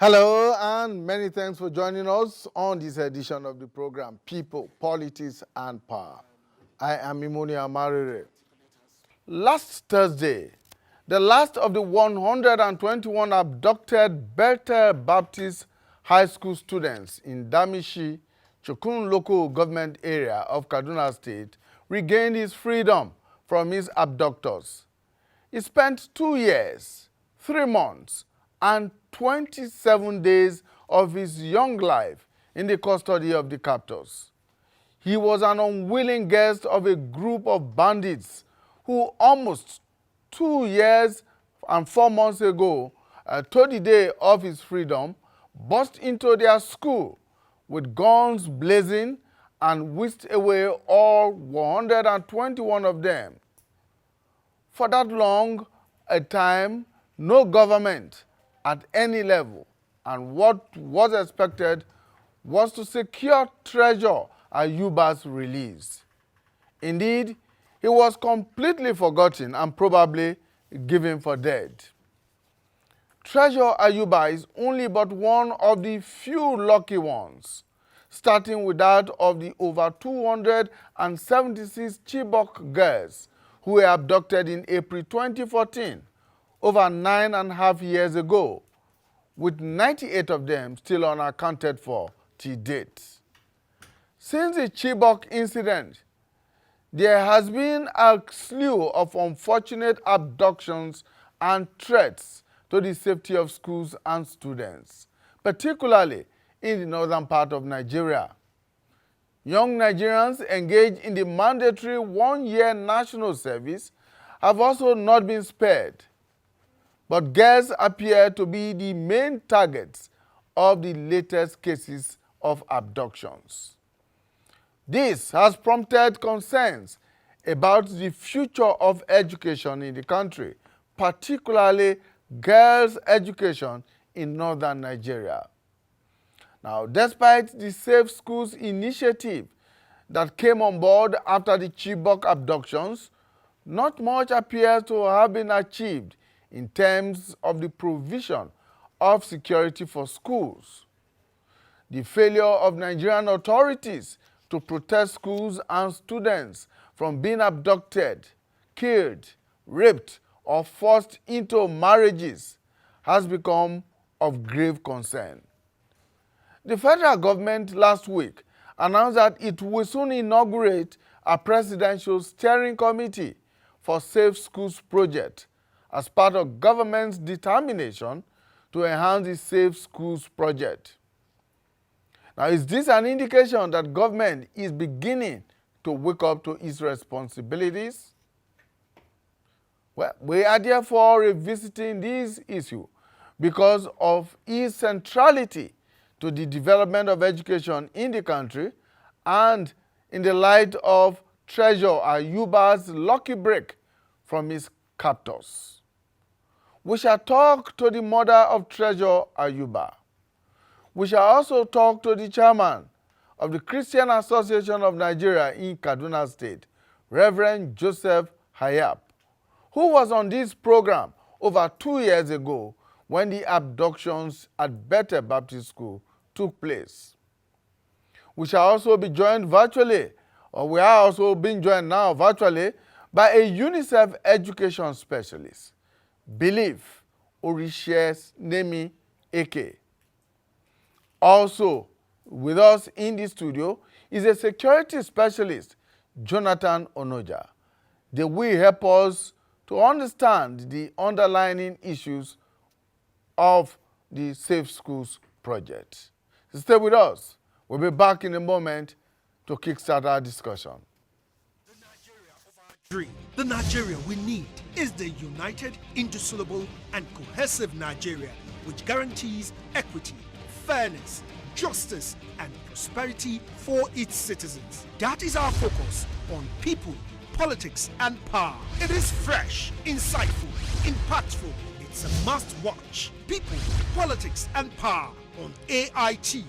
Hello, and many thanks for joining us on this edition of the program, People, Politics, and Power. I am Imoni Amarere. Last Thursday, the last of the 121 abducted Bethel Baptist High School students in Damishi, Chukun local government area of Kaduna State regained his freedom from his abductors. He spent 2 years, 3 months, and 27 days of his young life in the custody of the captors. He was an unwilling guest of a group of bandits who almost 2 years and 4 months ago, to the day of his freedom, burst into their school with guns blazing and whisked away all 121 of them. For that long a time, no government at any level, and what was expected was to secure Treasure Ayuba's release. Indeed, he was completely forgotten and probably given for dead. Treasure Ayuba is only but one of the few lucky ones, starting with that of the over 276 Chibok girls who were abducted in April 2014, over 9.5 years ago, with 98 of them still unaccounted for to date. Since the Chibok incident, there has been a slew of unfortunate abductions and threats to the safety of schools and students, particularly in the northern part of Nigeria. Young Nigerians engaged in the mandatory 1-year national service have also not been spared. But girls appear to be the main targets of the latest cases of abductions. This has prompted concerns about the future of education in the country, particularly girls' education in northern Nigeria. Now, despite the Safe Schools initiative that came on board after the Chibok abductions, not much appears to have been achieved in terms of the provision of security for schools. The failure of Nigerian authorities to protect schools and students from being abducted, killed, raped, or forced into marriages has become of grave concern. The federal government last week announced that it will soon inaugurate a presidential steering committee for Safe Schools project as part of government's determination to enhance the Safe Schools project. Now, is this an indication that government is beginning to wake up to its responsibilities? Well, we are therefore revisiting this issue because of its centrality to the development of education in the country and in the light of Treasure Ayuba's lucky break from his captors. We shall talk to the mother of Treasure Ayuba. We shall also talk to the chairman of the Christian Association of Nigeria in Kaduna State, Reverend Joseph Hayab, who was on this program over 2 years ago when the abductions at Bethel Baptist School took place. We shall also be joined virtually, or we are also being joined now virtually, by a UNICEF education specialist, Believe Orishes Nemi Eke. Also with us in the studio is a security specialist, Jonathan Onoja. They will help us to understand the underlying issues of the Safe Schools project. So stay with us. We'll be back in a moment to kickstart our discussion. Dream. The Nigeria we need is the united, indissoluble, and cohesive Nigeria which guarantees equity, fairness, justice, and prosperity for its citizens. That is our focus on people, politics, and power. It is fresh, insightful, impactful. It's a must-watch. People, politics, and power on AIT.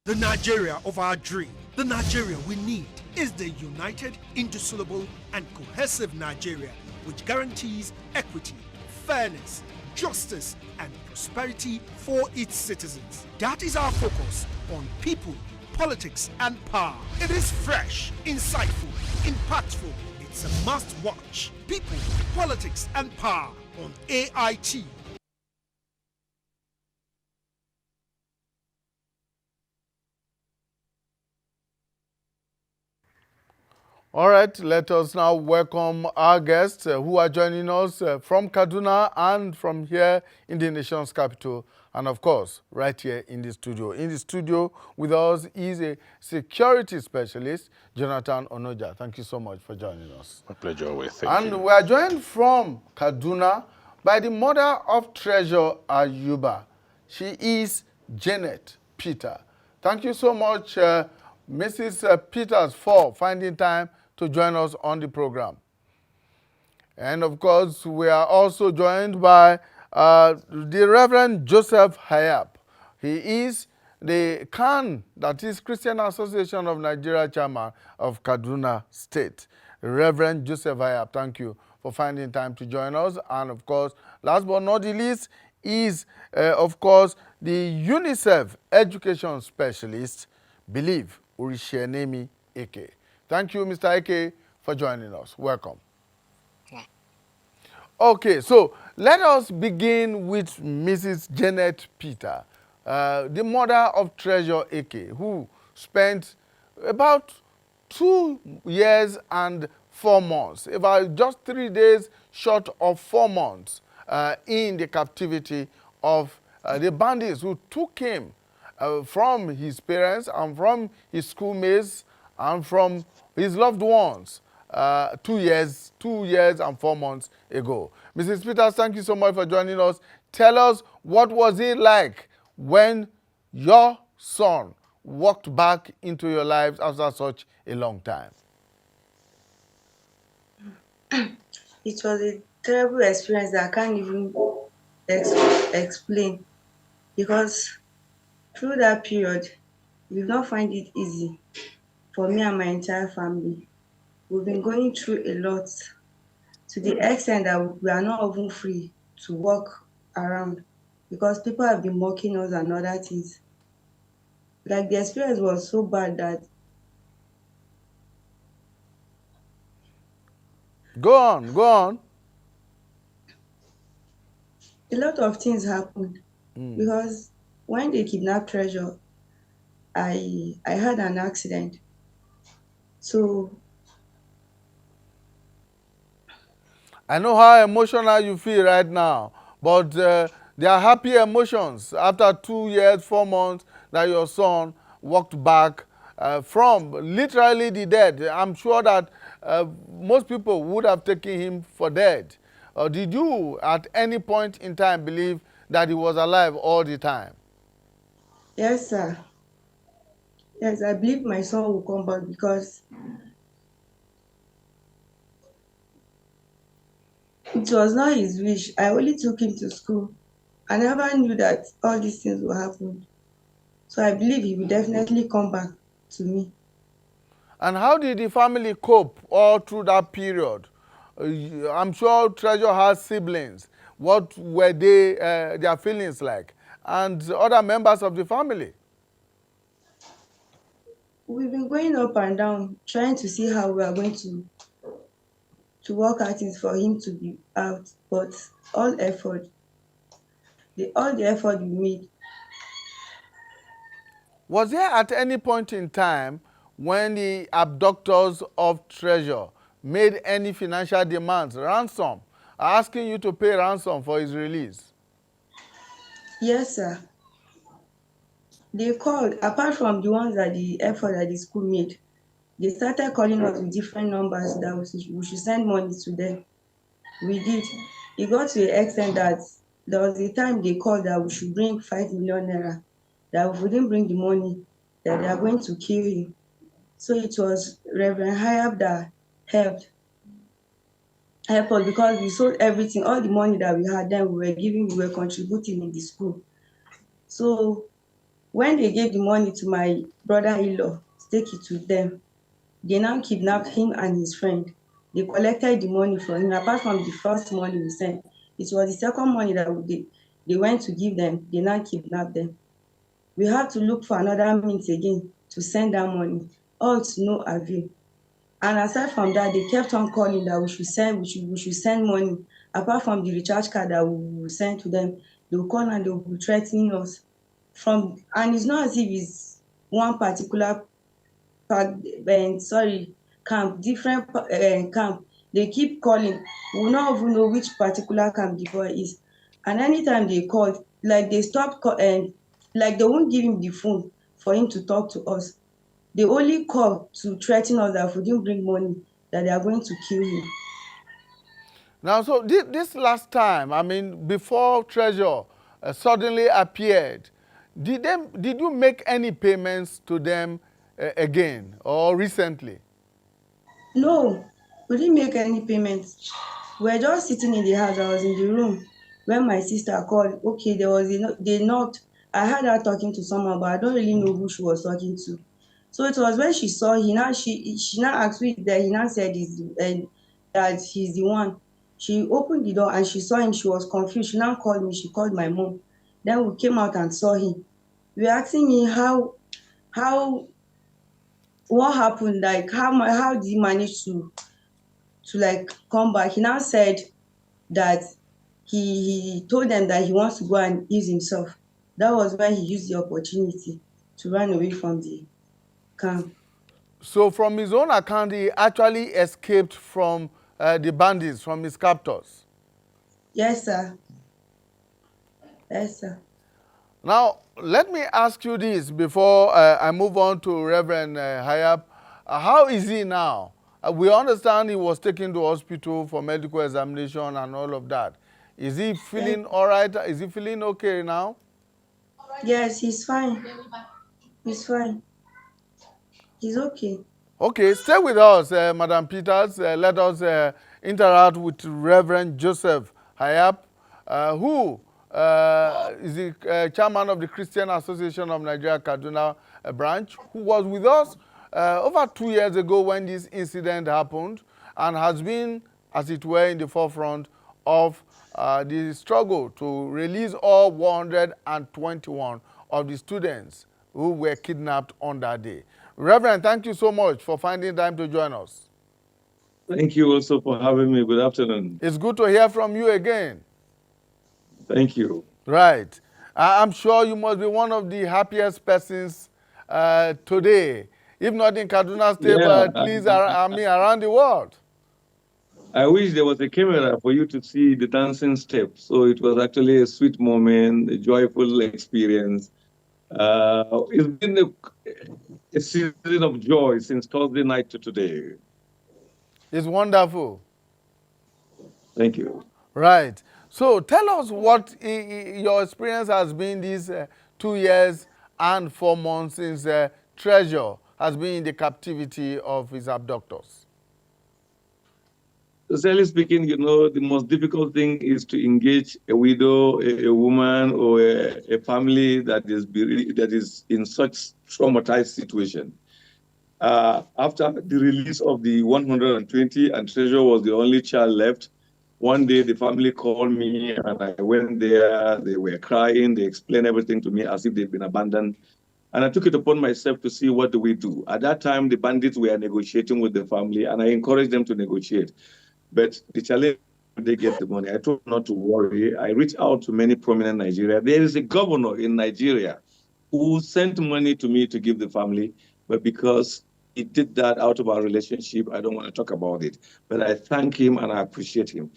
The Nigeria of our dream. The Nigeria we need is the united, indissoluble, and cohesive Nigeria which guarantees equity, fairness, justice, and prosperity for its citizens. That is our focus on people, politics, and power. It is fresh, insightful, impactful. It's a must watch. People, politics, and power on AIT. All right, let us now welcome our guests who are joining us from Kaduna and from here in the nation's capital, and of course, right here in the studio. In the studio with us is a security specialist, Jonathan Onoja. Thank you so much for joining us. My pleasure always. Thank you. And we are joined from Kaduna by the mother of Treasure Ayuba. She is Janet Peter. Thank you so much, Mrs. Peters, for finding time to join us on the program. And of course, we are also joined by the Reverend Joseph Hayab. He is the CAN, that is Christian Association of Nigeria chairman of Kaduna State. Reverend Joseph Hayab, thank you for finding time to join us. And of course, last but not the least, is of course the UNICEF education specialist, Believe Urishenemi Eke. Thank you, Mr. Eke, for joining us. Welcome. Okay, so let us begin with Mrs. Janet Peter, the mother of Treasure Eke, who spent about 2 years and 4 months, about just 3 days short of 4 months, in the captivity of the bandits who took him from his parents and from his schoolmates and from his loved ones 2 years and 4 months ago. Mrs. Peters, thank you so much for joining us. Tell us, what was it like when your son walked back into your lives after such a long time? It was a terrible experience that I can't even explain, because through that period, we did not find it easy for me and my entire family. We've been going through a lot, to the extent that we are not even free to walk around because people have been mocking us and other things. Like, the experience was so bad that Go on. a lot of things happened. Because when they kidnapped Treasure, I had an accident. So I know how emotional you feel right now, but there are happy emotions after 2 years, 4 months that your son walked back from literally the dead. I'm sure that most people would have taken him for dead. Did you at any point in time believe that he was alive all the time? yes, sir. Yes, I believe my son will come back, because it was not his wish. I only took him to school. I never knew that all these things will happen. So I believe he will definitely come back to me. And how did the family cope all through that period? I'm sure Treasure has siblings. What were their feelings like? And other members of the family? We've been going up and down, trying to see how we are going to work at it for him to be out. But all the effort we made. Was there at any point in time when the abductors of Treasure made any financial demands, ransom, asking you to pay ransom for his release? Yes, sir. They called, apart from the ones that the effort that the school made, they started calling us with different numbers that we should send money to them. We did. It got to the extent that there was a time they called that we should bring 5 million naira, that if we didn't bring the money, that they are going to kill him. So it was Reverend Hayab that helped us, because we sold everything, all the money that we had, then we were contributing in the school. So when they gave the money to my brother-in-law to take it to them, they now kidnapped him and his friend. They collected the money from him. Apart from the first money we sent, It was the second money that they went to give them, they now kidnapped them. We had to look for another means again to send that money, all to no avail. And aside from that, they kept on calling that we should send money. Apart from the recharge card that we will send to them, they will call and they will be threatening us. And it's not as if it's one particular sorry, camp, different camp. They keep calling. We will not even know which particular camp the boy is. And anytime they call, like they stop, like they won't give him the phone for him to talk to us. They only call to threaten us that if we didn't bring money, that they are going to kill him. Now, so this last time, I mean, before Treasure suddenly appeared, did you make any payments to them again or recently? No, we didn't make any payments. We were just sitting in the house. I was in the room when my sister called. Okay, they knocked. I heard her talking to someone, but I don't really know who she was talking to. So it was when she saw she now asked who is there. He now said that he's the one. She opened the door and she saw him. She was confused. She now called me. She called my mom. Then we came out and saw him. We were asking me how what happened, like how did he manage to like come back. He now said that he told them that he wants to go and ease himself. That was when he used the opportunity to run away from the camp. So from his own account, he actually escaped from the bandits, from his captors. Yes, sir. Yes, sir. Now, let me ask you this before I move on to Reverend Hayab. How is he now? We understand he was taken to hospital for medical examination and all of that. Is he feeling all right? Is he feeling okay now? Yes, he's fine. He's fine. He's okay. Okay, stay with us, Madam Peters. Let us interact with Reverend Joseph Hayab, who is the chairman of the Christian Association of Nigeria Kaduna branch, who was with us over 2 years ago when this incident happened and has been, as it were, in the forefront of the struggle to release all 121 of the students who were kidnapped on that day. Reverend, thank you so much for finding time to join us. Thank you also for having me. Good afternoon. It's good to hear from you again. Thank you. Right. I'm sure you must be one of the happiest persons today, if not in Kaduna State, but at least around the world. I wish there was a camera for you to see the dancing steps. So it was actually a sweet moment, a joyful experience. It's been a season of joy since Thursday night to today. It's wonderful. Thank you. Right. So tell us what your experience has been these 2 years and 4 months since Treasure has been in the captivity of his abductors. Sincerely speaking, you know, the most difficult thing is to engage a widow, a woman, or a family that is in such traumatized situation. After the release of the 120 and Treasure was the only child left, one day the family called me and I went there. They were crying. They explained everything to me as if they'd been abandoned. And I took it upon myself to see what do we do. At that time, the bandits were negotiating with the family and I encouraged them to negotiate. But the challenge, they get the money. I told them not to worry. I reached out to many prominent Nigeria. There is a governor in Nigeria who sent money to me to give the family, but because he did that out of our relationship, I don't want to talk about it. But I thank him and I appreciate him.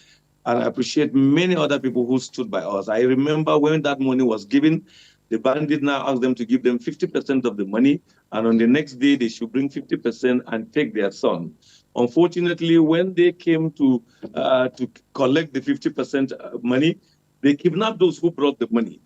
And I appreciate many other people who stood by us. I remember when that money was given, the bandit now asked them to give them 50% of the money, and on the next day, they should bring 50% and take their son. Unfortunately, when they came to collect the 50% money, they kidnapped those who brought the money.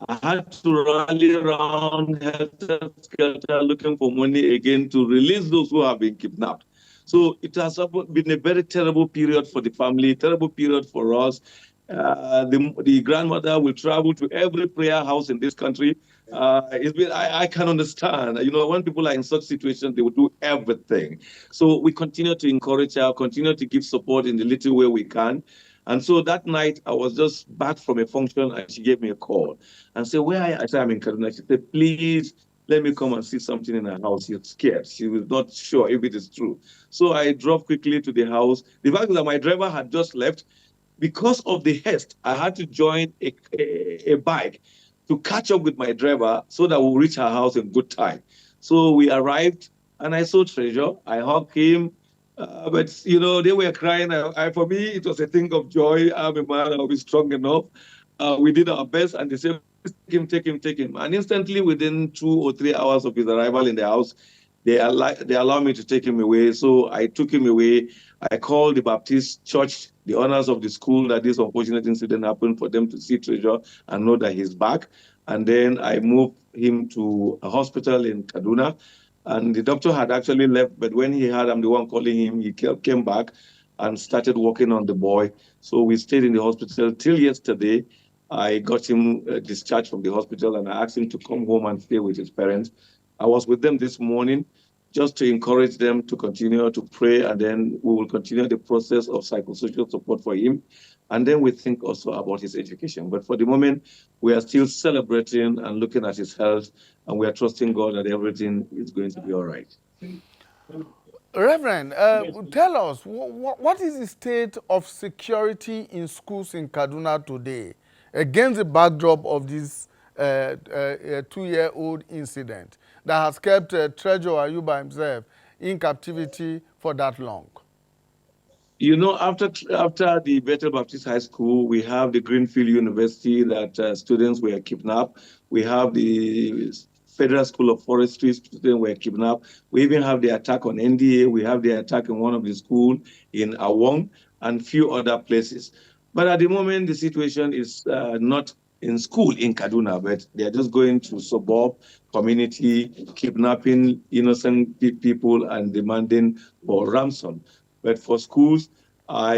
I had to rally around helter-skelter looking for money again to release those who have been kidnapped. So it has been a very terrible period for the family, terrible period for us. The grandmother will travel to every prayer house in this country. I can understand. You know, when people are in such situations, they will do everything. So we continue to encourage her, continue to give support in the little way we can. And so that night, I was just back from a function, and she gave me a call and said, "Where are you?" I said, "I'm in Kaduna." She said, "Please let me come and see something in her house." She's scared. She was not sure if it is true. So I drove quickly to the house. The fact that my driver had just left, because of the haste, I had to join a bike to catch up with my driver so that we'll reach her house in good time. So we arrived, and I saw Treasure. I hugged him. But, they were crying. For me, it was a thing of joy. I'm a man. I'll be strong enough. We did our best, and they said, "Take him, take him, take him." And instantly, within 2 or 3 hours of his arrival in the house, they allowed me to take him away. So I took him away. I called the Baptist church, the owners of the school, that this unfortunate incident happened, for them to see Treasure and know that he's back. And then I moved him to a hospital in Kaduna. And the doctor had actually left, but when he heard I'm the one calling him, he came back and started working on the boy. So we stayed in the hospital till yesterday. I got him discharged from the hospital, and I asked him to come home and stay with his parents. I was with them this morning just to encourage them to continue to pray, and then we will continue the process of psychosocial support for him. And then we think also about his education. But for the moment, we are still celebrating and looking at his health, and we are trusting God that everything is going to be all right. Reverend, tell us, what is the state of security in schools in Kaduna today against the backdrop of this 2-year-old incident that has kept Treasure Ayuba himself in captivity for that long? After the Bethel Baptist High School, we have the Greenfield University that students were kidnapped. We have the Federal School of Forestry, students were kidnapped. We even have the attack on NDA. We have the attack in one of the schools in Awong and few other places. But at the moment, the situation is not in school in Kaduna, but they're just going to suburb, community, kidnapping innocent people and demanding for ransom. But for schools, I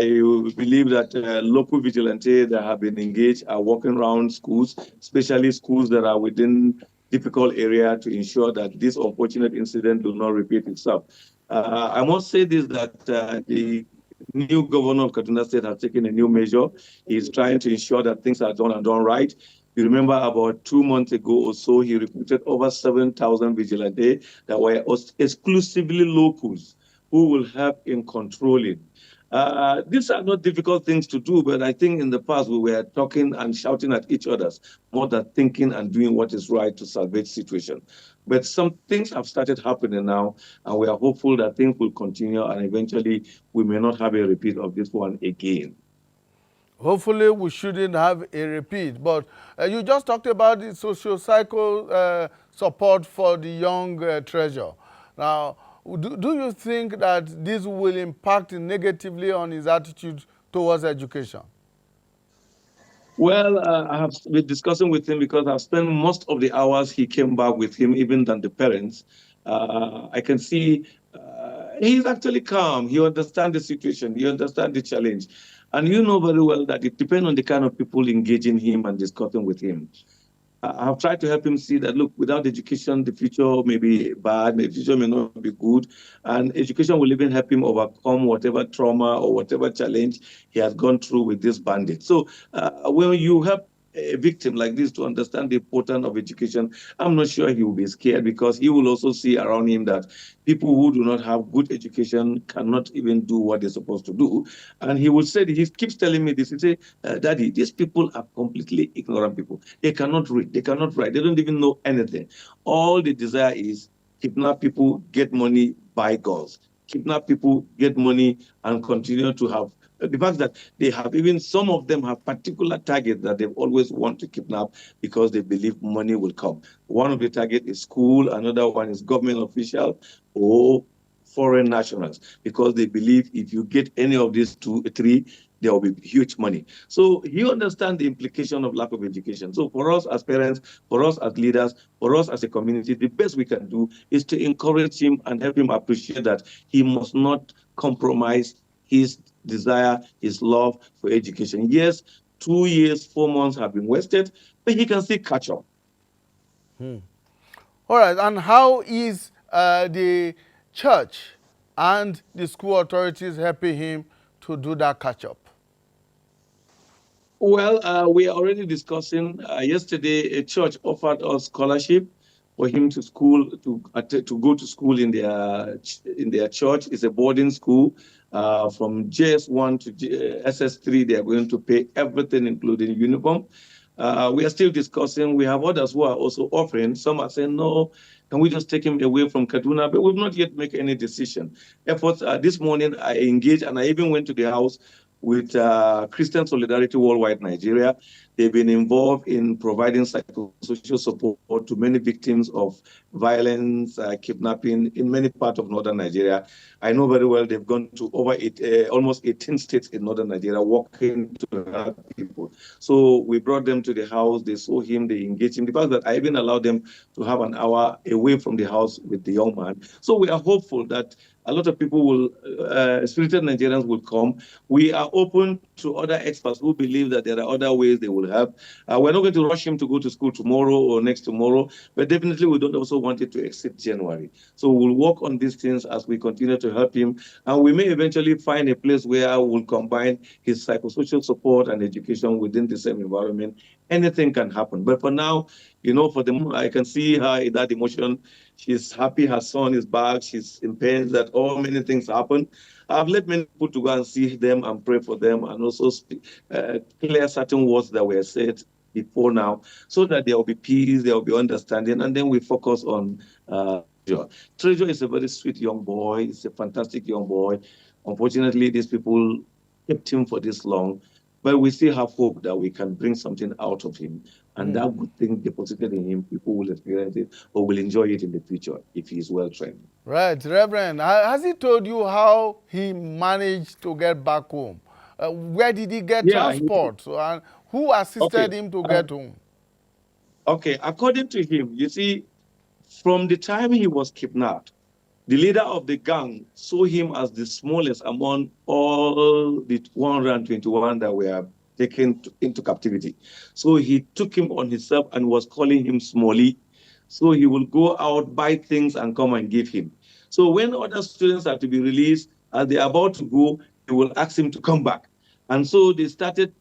believe that local vigilantes that have been engaged are walking around schools, especially schools that are within difficult area, to ensure that this unfortunate incident do not repeat itself. I must say this, that the new governor of Kaduna State has taken a new measure. He's trying to ensure that things are done and done right. You remember about 2 months ago or so, he recruited over 7,000 vigilantes that were exclusively locals who will help in controlling. These are not difficult things to do, but I think in the past we were talking and shouting at each other more than thinking and doing what is right to salvage situation. But some things have started happening now, and we are hopeful that things will continue, and eventually we may not have a repeat of this one again. Hopefully, we shouldn't have a repeat. But you just talked about the socio-psycho support for the young Treasure. Now, do you think that this will impact negatively on his attitude towards education? Well, I have been discussing with him because I've spent most of the hours he came back with him, even than the parents. I can see he's actually calm. He understands the situation. He understands the challenge. And you know very well that it depends on the kind of people engaging him and discussing with him. I've tried to help him see that, look, without education, the future may be bad, the future may not be good. And education will even help him overcome whatever trauma or whatever challenge he has gone through with this bandit. So when you help a victim like this to understand the importance of education, I'm not sure he will be scared, because he will also see around him that people who do not have good education cannot even do what they're supposed to do. And he will say, he keeps telling me this, he say, Daddy, these people are completely ignorant people. They cannot read, they cannot write, they don't even know anything. All they desire is kidnap people, get money, buy guns. Kidnap people, get money, and continue to have the fact that they have, even some of them have particular targets that they've always want to kidnap because they believe money will come. One of the targets is school, another one is government official or foreign nationals, because they believe if you get any of these 2, 3, there will be huge money. So you understand the implication of lack of education. So for us as parents, for us as leaders, for us as a community, the best we can do is to encourage him and help him appreciate that he must not compromise his desire, his love for education. Yes, 2 years, 4 months have been wasted, but he can still catch up. All right, and how is the church and the school authorities helping him to do that catch-up? Well, we are already discussing. Yesterday, a church offered us scholarship for him to school to go to school in their church. It's a boarding school. From JS1 to SS3, they are going to pay everything, including uniform. We are still discussing. We have others who are also offering. Some are saying, no, can we just take him away from Kaduna? But we've not yet made any decision. Efforts, this morning, I engaged and I even went to the house with Christian Solidarity Worldwide Nigeria. They've been involved in providing psychosocial support to many victims of violence, kidnapping in many parts of northern Nigeria. I know very well they've gone to almost 18 states in northern Nigeria working to help people. So we brought them to the house, they saw him, they engaged him. The fact that I even allowed them to have an hour away from the house with the young man. So we are hopeful that a lot of people will, spirited Nigerians will come. We are open to other experts who believe that there are other ways they will help. We're not going to rush him to go to school tomorrow or next tomorrow, but definitely we don't also want it to exceed January. So we'll work on these things as we continue to help him. And we may eventually find a place where we'll combine his psychosocial support and education within the same environment. Anything can happen. But for now, for the moment, I can see her in that emotion. She's happy her son is back. She's in pain that all many things happen. I've let many people to go and see them and pray for them and also clear certain words that were said before now so that there will be peace, there will be understanding, and then we focus on Treasure. Treasure is a very sweet young boy. He's a fantastic young boy. Unfortunately, these people kept him for this long, but we still have hope that we can bring something out of him. And that good thing deposited in him, people will experience it or will enjoy it in the future if he is well trained. Right, Reverend. Has he told you how he managed to get back home? Where did he get Yeah. transport? And who assisted him to get home? Okay, according to him, you see, from the time he was kidnapped, the leader of the gang saw him as the smallest among all the 121 that were taken into captivity. So he took him on himself and was calling him Smally. So he will go out, buy things, and come and give him. So when other students are to be released, as they are about to go, he will ask him to come back. And so they started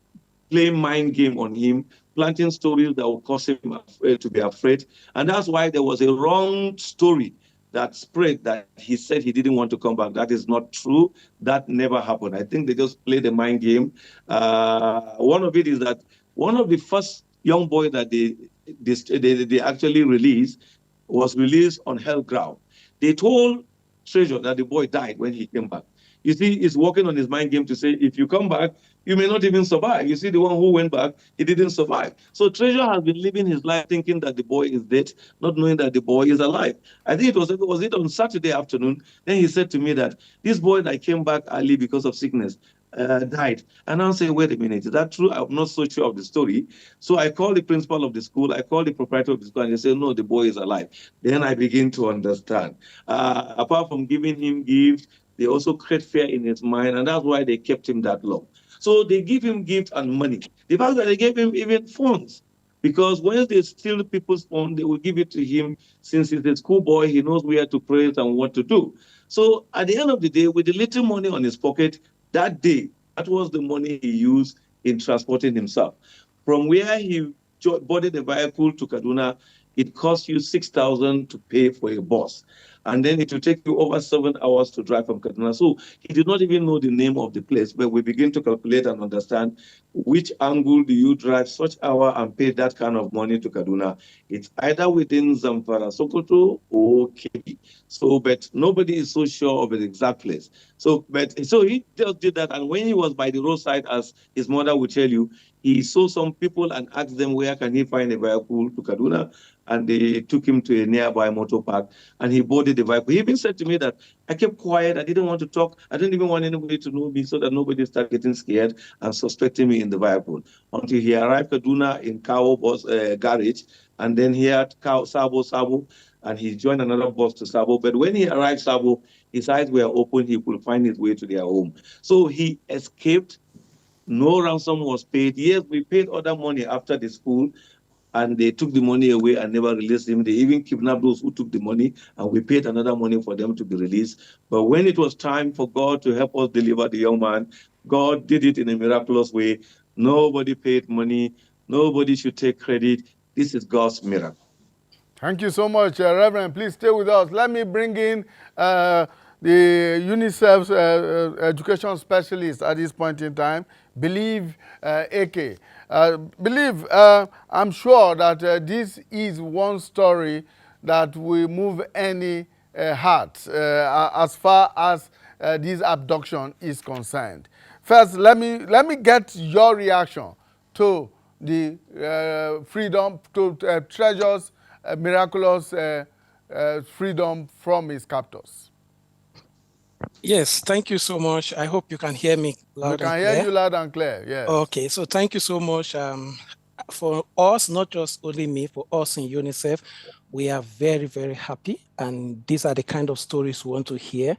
playing mind game on him, planting stories that will cause him to be afraid. And that's why there was a wrong story that spread that he said he didn't want to come back. That is not true. That never happened. I think they just played the mind game. One of it is that one of the first young boys that they actually released was released on hell ground. They told Treasure that the boy died when he came back. You see, he's working on his mind game to say, if you come back, you may not even survive. You see, the one who went back, he didn't survive. So Treasure has been living his life thinking that the boy is dead, not knowing that the boy is alive. I think was it on Saturday afternoon? Then he said to me that this boy that came back early because of sickness died. And I'm saying, wait a minute, is that true? I'm not so sure of the story. So I called the principal of the school, I called the proprietor of the school, and they said, no, the boy is alive. Then I begin to understand. Apart from giving him gifts, they also create fear in his mind, and that's why they kept him that long. So they give him gifts and money. The fact that they gave him even phones, because when they steal people's phone, they will give it to him. Since he's a schoolboy, he knows where to praise and what to do. So at the end of the day, with the little money on his pocket, that day, that was the money he used in transporting himself. From where he boarded the vehicle to Kaduna, it cost you 6,000 to pay for a bus. And then it will take you over 7 hours to drive from Kaduna. So he did not even know the name of the place, but we begin to calculate and understand which angle do you drive such hour and pay that kind of money to Kaduna. It's either within Zamfara, Sokoto, or Kebbi. So, but nobody is so sure of the exact place. So he just did that. And when he was by the roadside, as his mother would tell you, he saw some people and asked them where can he find a vehicle to Kaduna. And they took him to a nearby motor park, and he boarded the vehicle. He even said to me that I kept quiet. I didn't want to talk. I didn't even want anybody to know me so that nobody started getting scared and suspecting me in the vehicle. Until he arrived Kaduna in Kao bus garage, and then he had Sabo, and he joined another bus to Sabo. But when he arrived Sabo, his eyes were open. He could find his way to their home. So he escaped. No ransom was paid. Yes, we paid other money after the school, and they took the money away and never released him. They even kidnapped those who took the money, and we paid another money for them to be released. But when it was time for God to help us deliver the young man, God did it in a miraculous way. Nobody paid money. Nobody should take credit. This is God's miracle. Thank you so much, Reverend. Please stay with us. Let me bring in the UNICEF's education specialist at this point in time, Believe AK. Believe, I'm sure that this is one story that will move any heart as far as this abduction is concerned. First, let me get your reaction to the freedom, to Treasure's miraculous freedom from his captors. Yes, thank you so much. I hope you can hear me loud and clear. We can hear you loud and clear, yes. Okay, so thank you so much. For us, not just only me, for us in UNICEF, we are very, very happy. And these are the kind of stories we want to hear,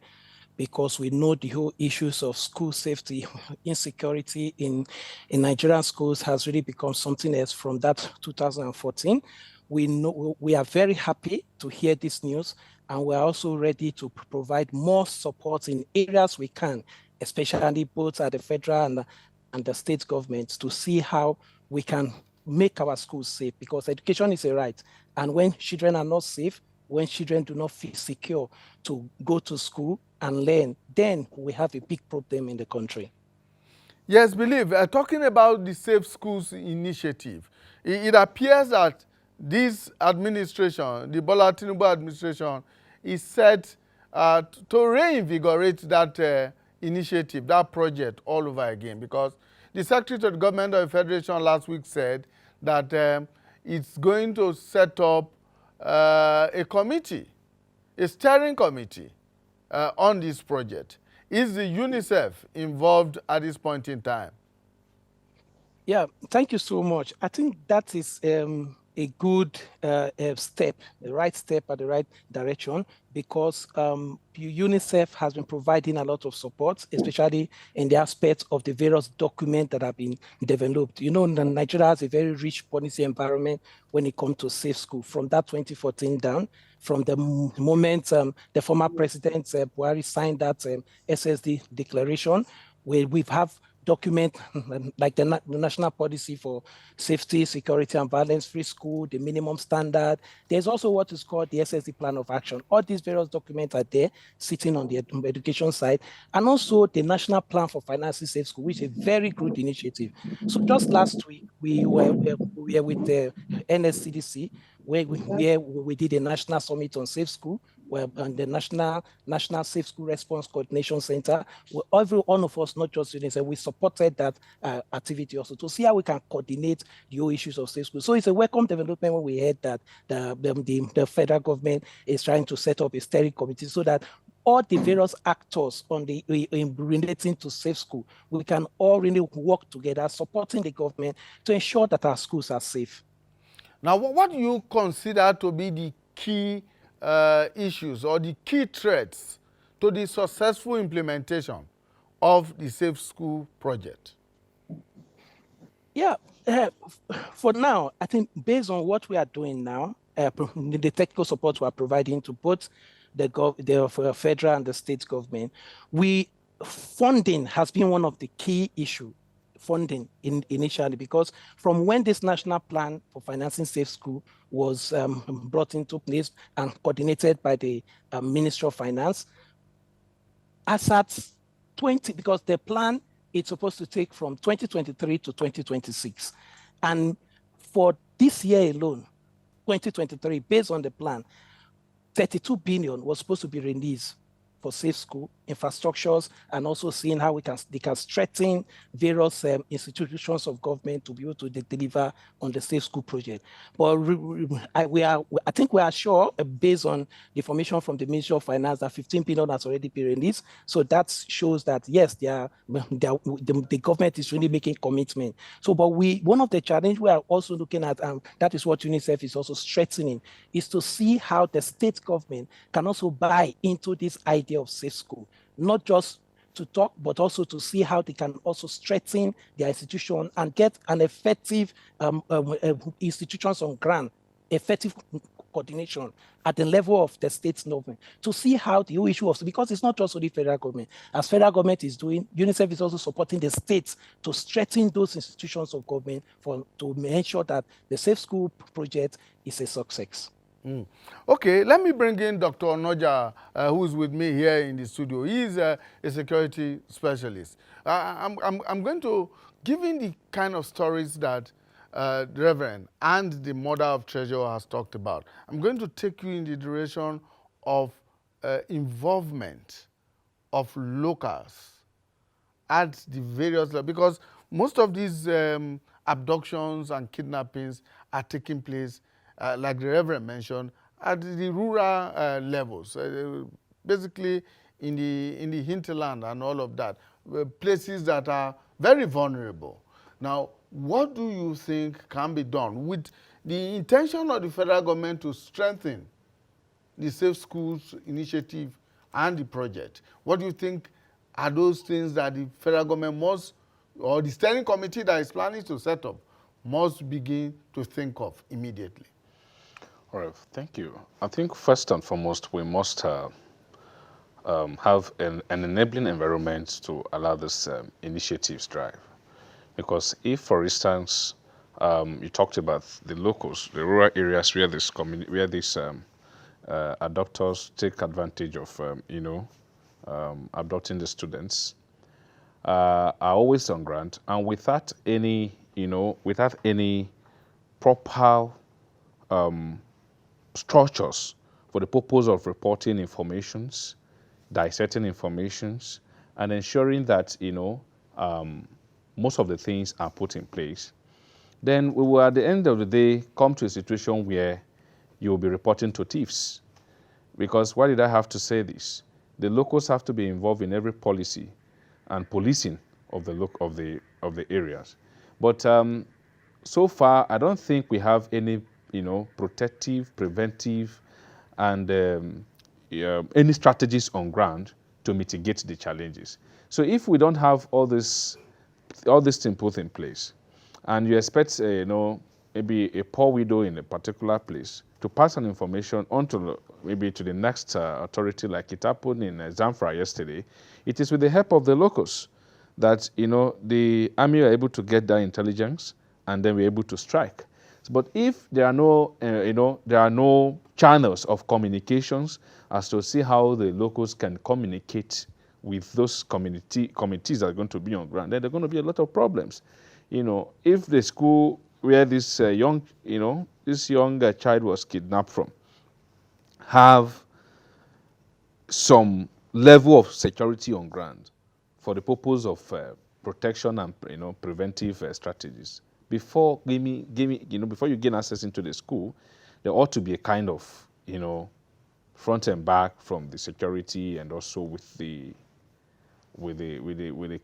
because we know the whole issues of school safety, insecurity in Nigerian schools has really become something else from that 2014. We are very happy to hear this news, and we're also ready to provide more support in areas we can, especially both at the federal and the state governments, to see how we can make our schools safe, because education is a right. And when children are not safe, when children do not feel secure to go to school and learn, then we have a big problem in the country. Yes, Believe, talking about the Safe Schools initiative, it appears that this administration, the Bola Tinubu administration, is set to reinvigorate that initiative, that project all over again, because the Secretary to the Government of the Federation last week said that it's going to set up a committee, a steering committee on this project. Is the UNICEF involved at this point in time? Yeah, thank you so much. I think that is a good step, the right step at the right direction, because UNICEF has been providing a lot of support, especially in the aspect of the various documents that have been developed. You know, Nigeria has a very rich policy environment when it comes to safe school. From that 2014 down, from the moment the former president Buhari signed that SSD declaration, where we have document like the national policy for safety, security, and violence-free school, the minimum standard. There's also what is called the SSD plan of action. All these various documents are there, sitting on the education side, and also the national plan for financing safe school, which is a very good initiative. So just last week, we were with the NSCDC, where we did a national summit on safe school, and the National Safe School Response Coordination Center, where every one of us, not just UNICEF, we supported that activity also to see how we can coordinate the whole issues of safe school. So it's a welcome development when we heard that the federal government is trying to set up a steering committee so that all the various actors in relating to safe school, we can all really work together, supporting the government to ensure that our schools are safe. Now, what do you consider to be the key issues or the key threats to the successful implementation of the Safe School project? Yeah, for now, I think based on what we are doing now, the technical support we are providing to both the federal and the state government, funding has been one of the key issues. Funding initially, because from when this national plan for financing safe school was brought into place and coordinated by the Ministry of Finance, as at 20, because the plan is supposed to take from 2023 to 2026. And for this year alone, 2023, based on the plan, 32 billion was supposed to be released for safe school infrastructures, and also seeing how they can strengthen various institutions of government to be able to deliver on the safe school project. But I think we are sure, based on the information from the Ministry of Finance, that 15 billion has already been released. So that shows that yes, the government is really making commitment. So, but one of the challenges we are also looking at, and that is what UNICEF is also strengthening, is to see how the state government can also buy into this idea of safe school, not just to talk, but also to see how they can also strengthen their institution and get an effective institutions on ground, effective coordination at the level of the state government to see how the whole issue of, because it's not just only federal government. As federal government is doing, UNICEF is also supporting the states to strengthen those institutions of government to make sure that the Safe School project is a success. Okay, let me bring in Dr. Onoja, who is with me here in the studio. He is a security specialist. I'm going to, given the kind of stories that the Reverend and the mother of Treasure has talked about, I'm going to take you in the direction of involvement of locals at the various levels, because most of these abductions and kidnappings are taking place, like the Reverend mentioned, at the rural levels, basically in the hinterland and all of that, places that are very vulnerable. Now, what do you think can be done with the intention of the federal government to strengthen the Safe Schools initiative and the project? What do you think are those things that the federal government must, or the steering committee that is planning to set up, must begin to think of immediately? All right, thank you. I think first and foremost, we must have an enabling environment to allow this initiatives drive. Because if, for instance, you talked about the locals, the rural areas where these adopters take advantage of, abducting the students, are always on ground, and without any proper structures for the purpose of reporting informations, dissecting informations, and ensuring that most of the things are put in place, then we will at the end of the day come to a situation where you will be reporting to thieves. Because why did I have to say this? The locals have to be involved in every policy and policing of the areas. But so far, I don't think we have any protective, preventive, and any strategies on ground to mitigate the challenges. So if we don't have all these things put in place, and you expect maybe a poor widow in a particular place to pass an information on to maybe to the next authority, like it happened in Zamfara yesterday, it is with the help of the locals that the army are able to get that intelligence, and then we're able to strike. But if there are no channels of communications as to see how the locals can communicate with those committees that are going to be on ground, then there are going to be a lot of problems. If the school where this young child was kidnapped from have some level of security on ground for the purpose of protection and preventive strategies, before before you gain access into the school, there ought to be a kind of front and back from the security and also with the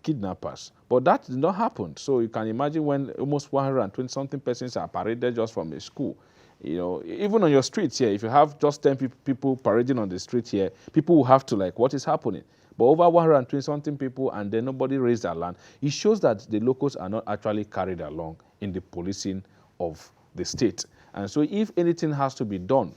kidnappers. But that did not happen. So you can imagine when almost 120 something persons are paraded just from a school. Even on your streets here, if you have just 10 people parading on the street here, people will have to what is happening? But over 120 something people, and then nobody raised their land. It shows that the locals are not actually carried along in the policing of the state. And so if anything has to be done,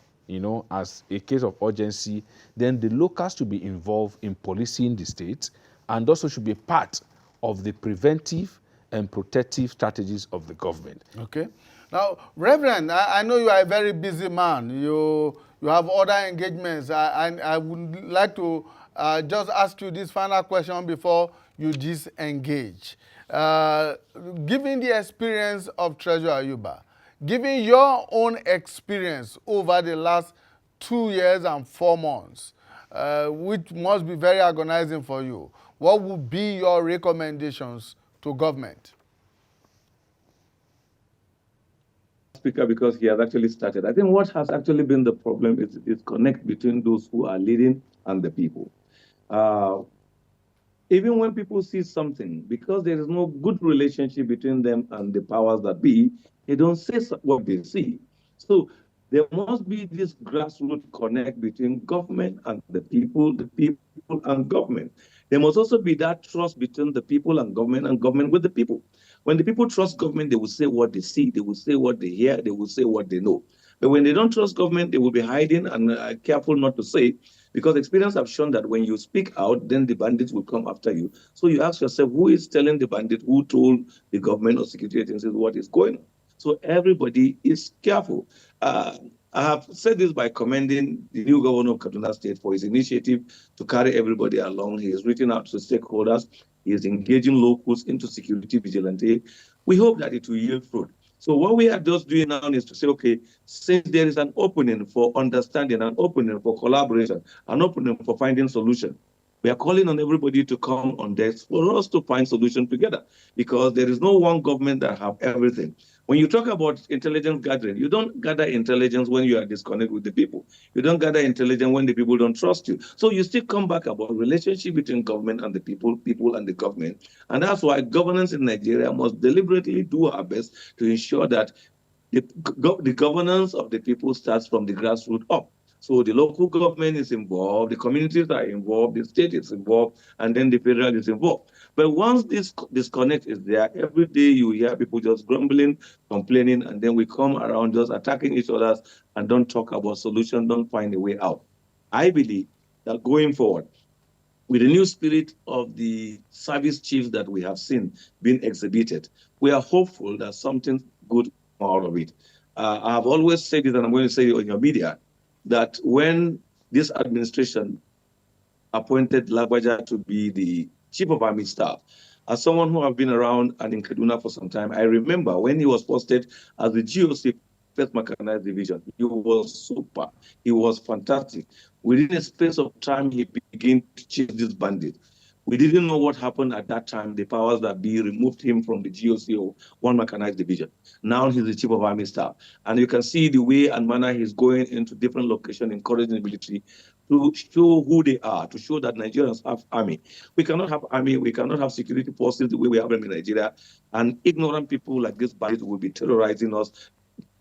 as a case of urgency, then the locals should be involved in policing the state, and also should be part of the preventive and protective strategies of the government. Okay. Now, Reverend, I know you are a very busy man. You have other engagements. I would like to just ask you this final question before you disengage. Given the experience of Treasure Ayuba, given your own experience over the last 2 years and 4 months, which must be very agonizing for you, what would be your recommendations to government? Speaker, because he has actually started. I think what has actually been the problem is connect between those who are leading and the people. Even when people see something, because there is no good relationship between them and the powers that be, they don't say what they see. So there must be this grassroots connect between government and the people and government. There must also be that trust between the people and government with the people. When the people trust government, they will say what they see, they will say what they hear, they will say what they know. But when they don't trust government, they will be hiding and careful not to say, because experience have shown that when you speak out, then the bandits will come after you. So you ask yourself, who is telling the bandit, who told the government or security agencies what is going on? So everybody is careful. I have said this by commending the new governor of Kaduna State for his initiative to carry everybody along. He is reaching out to stakeholders. He is engaging locals into security vigilante. We hope that it will yield fruit. So what we are just doing now is to say, okay, since there is an opening for understanding, an opening for collaboration, an opening for finding solution, we are calling on everybody to come on desk for us to find solution together, because there is no one government that have everything. When you talk about intelligence gathering, you don't gather intelligence when you are disconnected with the people. You don't gather intelligence when the people don't trust you. So you still come back about relationship between government and the people, people and the government. And that's why governance in Nigeria must deliberately do our best to ensure that the governance of the people starts from the grassroots up. So the local government is involved, the communities are involved, the state is involved, and then the federal is involved. But once this disconnect is there, every day you hear people just grumbling, complaining, and then we come around just attacking each other and don't talk about solution, don't find a way out. I believe that going forward, with the new spirit of the service chiefs that we have seen being exhibited, we are hopeful that something good will come out of it. I have always said it, and I'm going to say it on your media, that when this administration appointed Lagbaja to be the chief of army staff, as someone who have been around and in Kaduna for some time, I remember when he was posted as the GOC First Mechanized Division, he was super. He was fantastic. Within a space of time, he began to chase this bandit. We didn't know what happened at that time. The powers that be removed him from the GOC, One Mechanized Division. Now he's the chief of army staff. And you can see the way and manner he's going into different locations, encouraging the military to show who they are, to show that Nigerians have army. We cannot have army, we cannot have security forces the way we have them in Nigeria. And ignorant people like this bandit will be terrorizing us,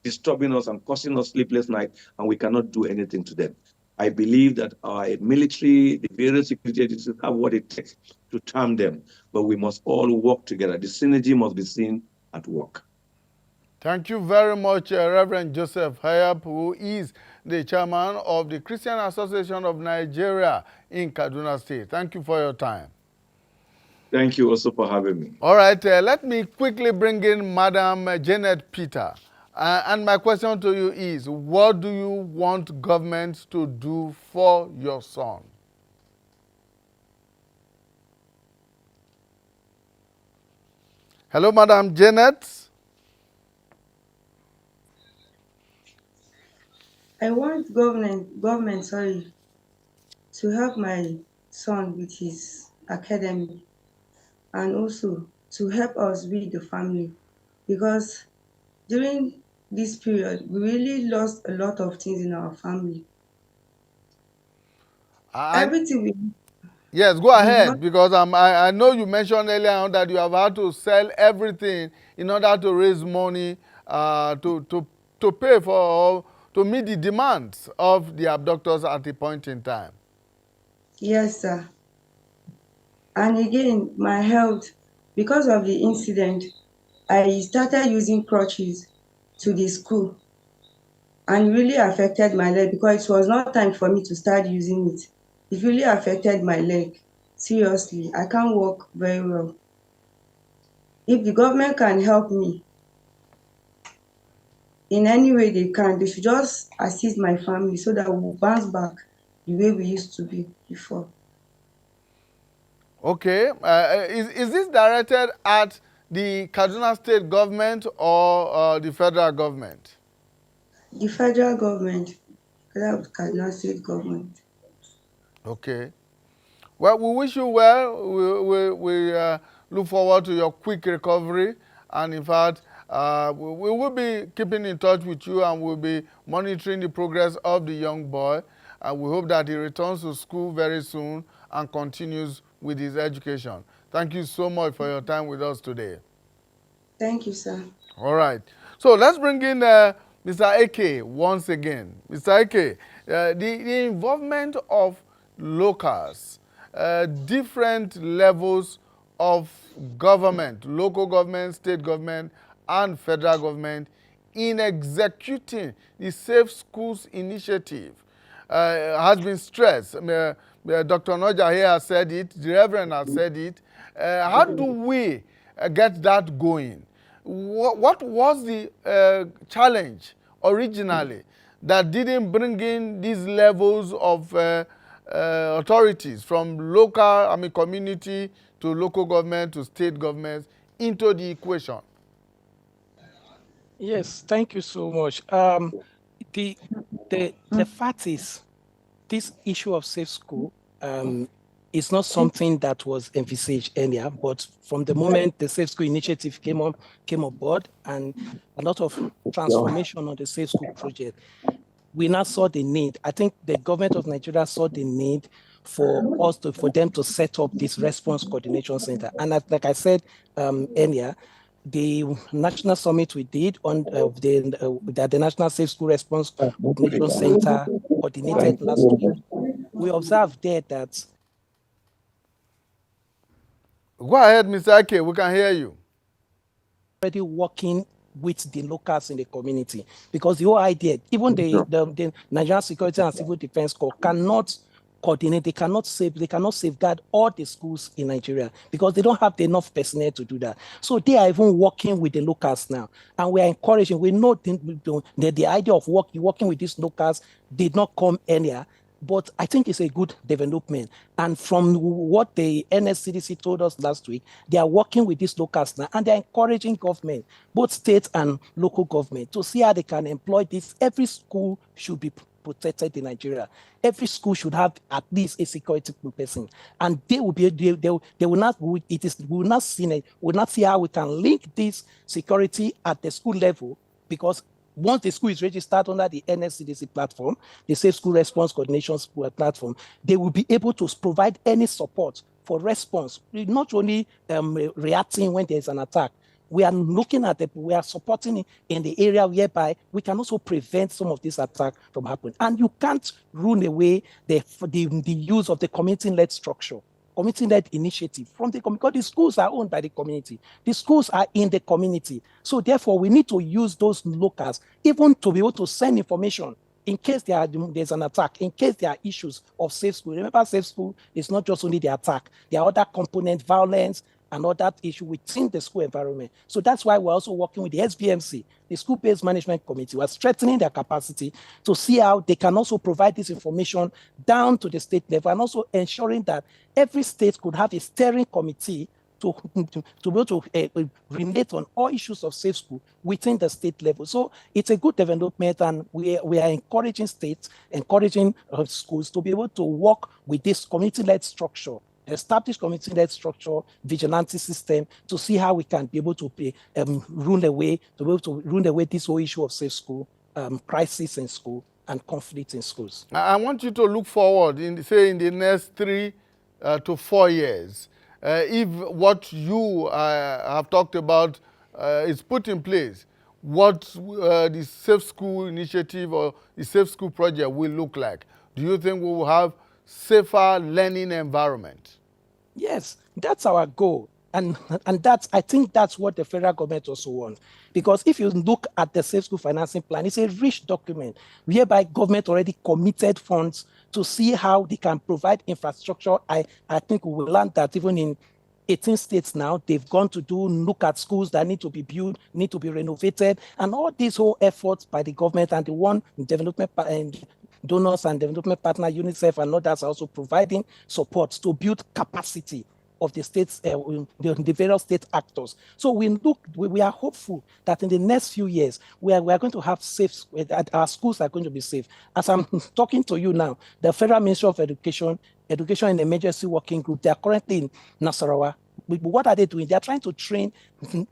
disturbing us and causing us sleepless nights, and we cannot do anything to them. I believe that our military, the various security agencies have what it takes to calm them, but we must all work together. The synergy must be seen at work. Thank you very much, Reverend Joseph Hayab, who is the chairman of the Christian Association of Nigeria in Kaduna State. Thank you for your time. Thank you also for having me. All right, let me quickly bring in Madam Janet Peter. And my question to you is, what do you want government to do for your son? Hello, Madam Janet. I want government, to help my son with his academy, and also to help us with the family, because during this period we really lost a lot of things in our family. Everything Yes, go we've lost. ahead, because I know you mentioned earlier on that you have had to sell everything in order to raise money to pay for, or to meet the demands of the abductors at a point in time. Yes, sir. And again, my health, because of the incident, I started using crutches to the school, and really affected my leg, because it was not time for me to start using it. It really affected my leg. Seriously, I can't walk very well. If the government can help me in any way they can, they should just assist my family so that we'll bounce back the way we used to be before. Okay, is this directed at the Kaduna State government or the federal government? The federal government, the Kaduna State government. Okay. Well, we wish you well. We look forward to your quick recovery. And in fact, we will be keeping in touch with you, and we'll be monitoring the progress of the young boy. And we hope that he returns to school very soon and continues with his education. Thank you so much for your time with us today. Thank you, sir. All right. So let's bring in Mr. Eke once again. Mr. Eke, the involvement of locals, different levels of government, local government, state government, and federal government in executing the Safe Schools initiative has been stressed. Dr. Noja here has said it, the Reverend has said it. How do we get that going? What was the challenge originally that didn't bring in these levels of authorities from local, community to local government to state governments into the equation? Yes, thank you so much. The fact is, this issue of safe school is not something that was envisaged earlier, but from the moment the Safe School Initiative came on board and a lot of transformation on the Safe School project, we now saw the need. I think the government of Nigeria saw the need for them to set up this response coordination center. And like I said earlier, the national summit we did on the National Safe School Response Coordination Center coordinated last week, we observed there that. Go ahead, Mr. Ake, we can hear you. Already working with the locals in the community, because the whole idea, even the Nigerian Security and Civil Defense Corps cannot coordinate, they cannot safeguard all the schools in Nigeria because they don't have enough personnel to do that. So they are even working with the locals now, and we are encouraging. We know the idea of working with these locals did not come earlier, but I think it's a good development. And from what the NSCDC told us last week, they are working with these locals now, and they're encouraging government, both state and local government, to see how they can employ this. Every school should be protected in Nigeria. Every school should have at least a security person, and they will be they will not. We will not see how we can link this security at the school level, because once the school is registered under the NSCDC platform, the Safe School Response Coordination platform, they will be able to provide any support for response, not only reacting when there's an attack. We are looking at we are supporting in the area whereby we can also prevent some of this attack from happening. And you can't rule away the use of the community-led structure, community-led initiative from the community, because the schools are owned by the community. The schools are in the community. So therefore, we need to use those locals even to be able to send information in case there's an attack, in case there are issues of safe school. Remember, safe school is not just only the attack. There are other components, violence, and all that issue within the school environment. So that's why we're also working with the SBMC, the School-Based Management Committee. We're strengthening their capacity to see how they can also provide this information down to the state level, and also ensuring that every state could have a steering committee to be able to relate on all issues of safe school within the state level. So it's a good development, and we are encouraging states, encouraging schools to be able to work with this community-led structure, establish community-led structure, vigilante system, to see how we can be able to rule away this whole issue of safe school, crisis in school, and conflict in schools. I want you to look forward in the next 3 to 4 years. If what you have talked about is put in place, what the Safe School Initiative or the Safe School Project will look like? Do you think we will have safer learning environment? Yes, that's our goal. And I think that's what the federal government also wants. Because if you look at the Safe School Financing Plan, it's a rich document whereby government already committed funds to see how they can provide infrastructure. I think we will learn that even in 18 states now, they've gone to look at schools that need to be built, need to be renovated, and all these whole efforts by the government and the one development and donors and development partner, UNICEF and others, are also providing support to build capacity of the states, the various state actors. So we are hopeful that in the next few years, we are going to have safe, our schools are going to be safe. As I'm talking to you now, the Federal Ministry of Education and Emergency Working Group, they are currently in Nasarawa. What are they doing? They are trying to train a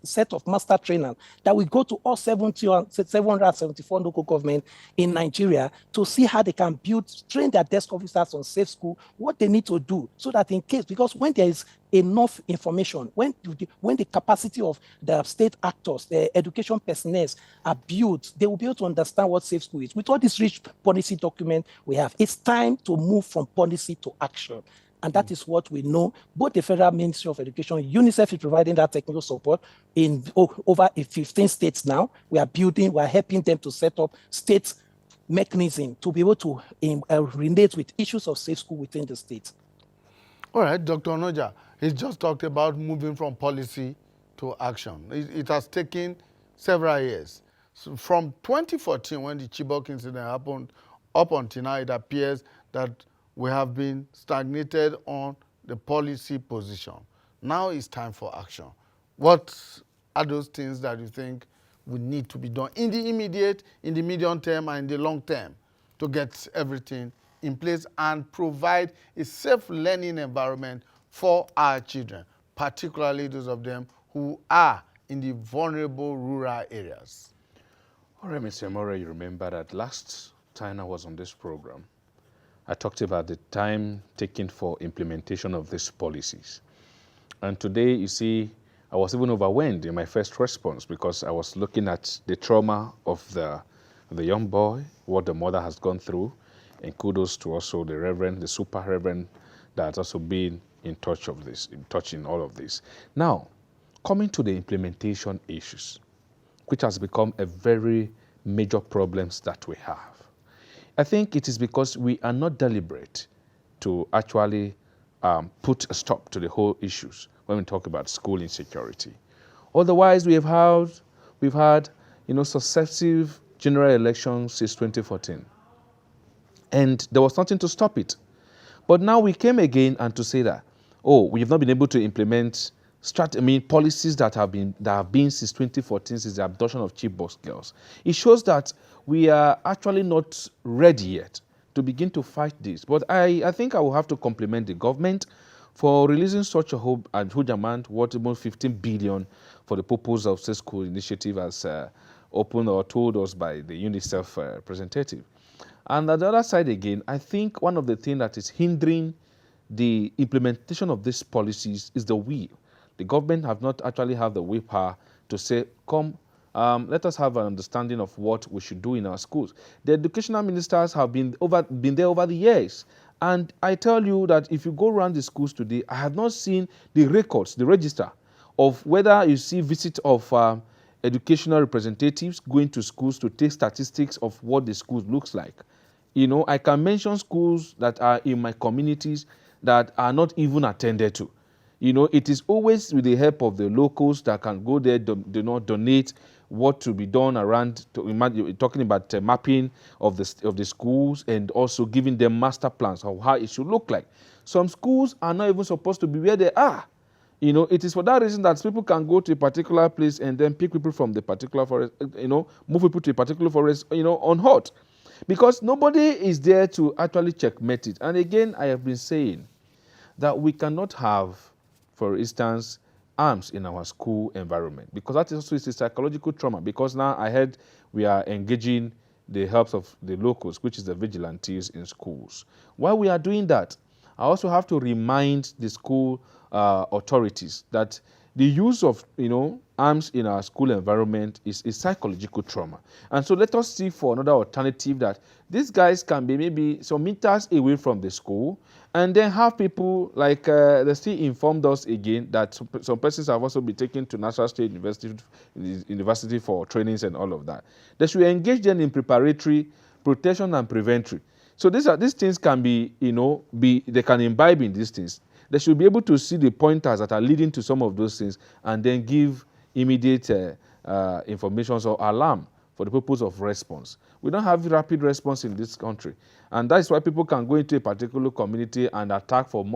set of master trainers that will go to all 774 local governments in Nigeria to see how they can train their desk officers on safe school, what they need to do, so that in case, because when there is enough information, when the capacity of the state actors, the education personnel are built, they will be able to understand what safe school is. With all this rich policy document we have, it's time to move from policy to action. And that is what we know. Both the Federal Ministry of Education, UNICEF is providing that technical support in over 15 states now. We are helping them to set up state mechanism to be able to relate with issues of safe school within the state. All right, Dr. Onoja, he's just talked about moving from policy to action. It has taken several years. So from 2014, when the Chibok incident happened, up until now, it appears that we have been stagnated on the policy position. Now it's time for action. What are those things that you think would need to be done in the immediate, in the medium term, and in the long term to get everything in place and provide a safe learning environment for our children, particularly those of them who are in the vulnerable rural areas? All right, Mr. More, you remember that last time I was on this program, I talked about the time taken for implementation of these policies. And today, you see, I was even overwhelmed in my first response because I was looking at the trauma of the young boy, what the mother has gone through, and kudos to also the reverend, the super reverend that has also been in touch in all of this. Now, coming to the implementation issues, which has become a very major problem that we have. I think it is because we are not deliberate to actually put a stop to the whole issues when we talk about school insecurity. Otherwise, we've had successive general elections since 2014, and there was nothing to stop it. But now we came again and to say that, we've not been able to implement policies that have been since 2014, since the abduction of Chibok girls. It shows that we are actually not ready yet to begin to fight this. But I think I will have to compliment the government for releasing such a huge amount, what almost 15 billion for the purpose of Safe School Initiative, as opened or told us by the UNICEF representative. And on the other side again, I think one of the things that is hindering the implementation of these policies is the will. The government have not actually have the willpower to say, come, let us have an understanding of what we should do in our schools. The educational ministers have been there over the years. And I tell you that if you go around the schools today, I have not seen the records, the register of whether you see visit of educational representatives going to schools to take statistics of what the schools looks like. I can mention schools that are in my communities that are not even attended to. It is always with the help of the locals that can go there, donate what to be done around, talking about mapping of the schools and also giving them master plans of how it should look like. Some schools are not even supposed to be where they are. It is for that reason that people can go to a particular place and then pick people from the particular forest, move people to a particular forest, on hot. Because nobody is there to actually checkmate it. And again, I have been saying that we cannot have, for instance, arms in our school environment, because that is also a psychological trauma. Because now I heard we are engaging the help of the locals, which is the vigilantes in schools. While we are doing that, I also have to remind the school authorities that the use of arms in our school environment is a psychological trauma. And so let us see for another alternative that these guys can be maybe some meters away from the school, and then have people like they still informed us again that some persons have also been taken to National State University for trainings and all of that. They should engage them in preparatory, protection and preventary. So these things can be, they can imbibe in these things. They should be able to see the pointers that are leading to some of those things and then give immediate information or alarm for the purpose of response. We don't have rapid response in this country. And that's why people can go into a particular community and attack for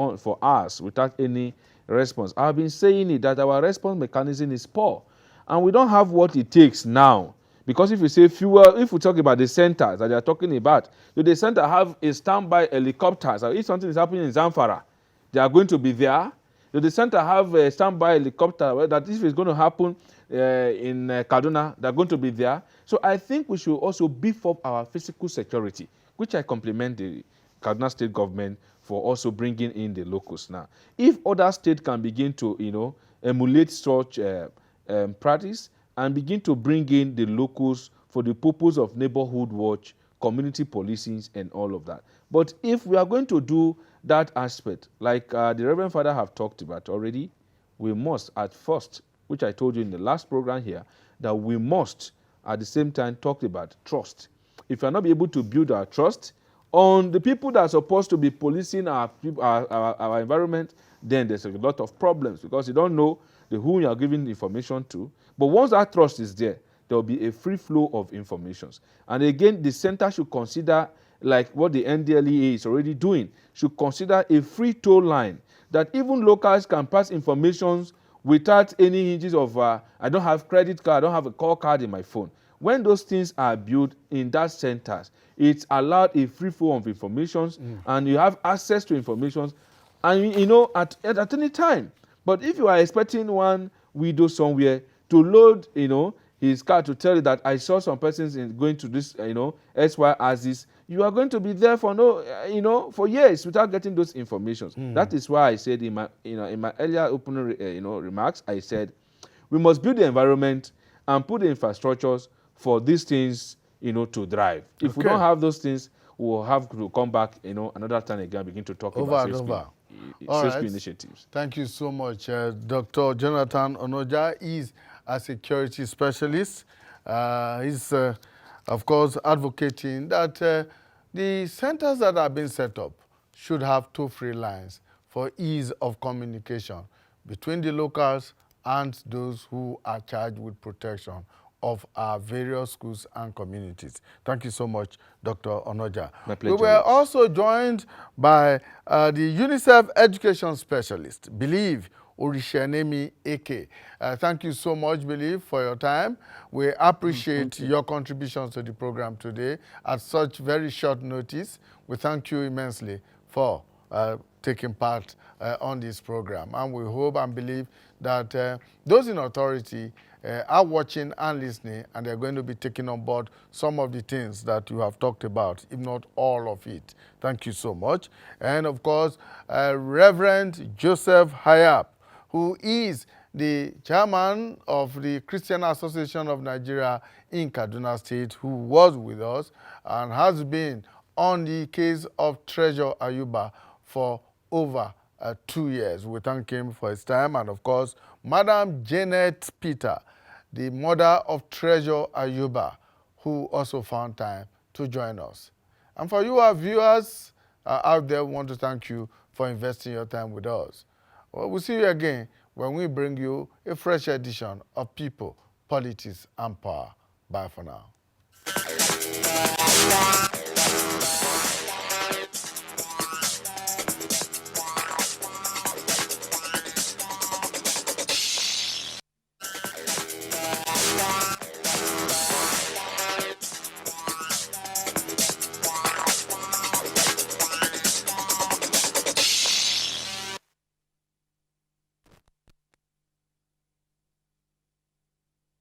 hours without any response. I've been saying it, that our response mechanism is poor. And we don't have what it takes now. Because if you say fuel, if we talk about the centers that they are talking about, do the center have a standby helicopters? So if something is happening in Zamfara, they are going to be there. Do the center have a standby helicopter that if it's going to happen in Kaduna, they're going to be there? So I think we should also beef up our physical security, which I compliment the Kaduna state government for also bringing in the locals now. If other states can begin to, emulate such practice and begin to bring in the locals for the purpose of neighborhood watch, community policing and all of that. But if we are going to do that aspect, like the Reverend Father have talked about already, we must at first, which I told you in the last program here, that we must at the same time talk about trust. If you are not able to build our trust on the people that are supposed to be policing our environment, then there's a lot of problems because you don't know who you are giving information to. But once that trust is there will be a free flow of informations. And again, the center should consider, like what the NDLEA is already doing, should consider a free toll line that even locals can pass information without any hinges of, I don't have credit card, I don't have a call card in my phone. When those things are built in that centers, it's allowed a free flow of information, and you have access to information, and you know at any time. But if you are expecting one widow somewhere to load, his car to tell you that I saw some persons going to this, SY as this, you are going to be there for for years without getting those informations. That is why I said in my earlier opening, remarks, I said we must build the environment and put the infrastructures for these things, to drive. If we don't have those things, we'll have to come back, another time again, begin to talk about safety initiatives. Thank you so much. Dr. Jonathan Onoja is a security specialist. He's, of course, advocating that the centers that are being set up should have toll-free lines for ease of communication between the locals and those who are charged with protection of our various schools and communities. Thank you so much, Dr. Onoja. My pleasure. We were also joined by the UNICEF education specialist, Believe Orishenemi Eke. Thank you so much, Believe, for your time. We appreciate your contributions to the program today at such very short notice. We thank you immensely for taking part on this program. And we hope and believe that those in authority are watching and listening, and they're going to be taking on board some of the things that you have talked about, if not all of it. Thank you so much. And of course, Reverend Joseph Hayab, who is the chairman of the Christian Association of Nigeria in Kaduna State, who was with us and has been on the case of Treasure Ayuba for over 2 years. We thank him for his time. And of course, Madam Janet Peter, the mother of Treasure Ayuba, who also found time to join us. And for you, our viewers out there, we want to thank you for investing your time with us. Well, we'll see you again when we bring you a fresh edition of People, Politics, and Power. Bye for now.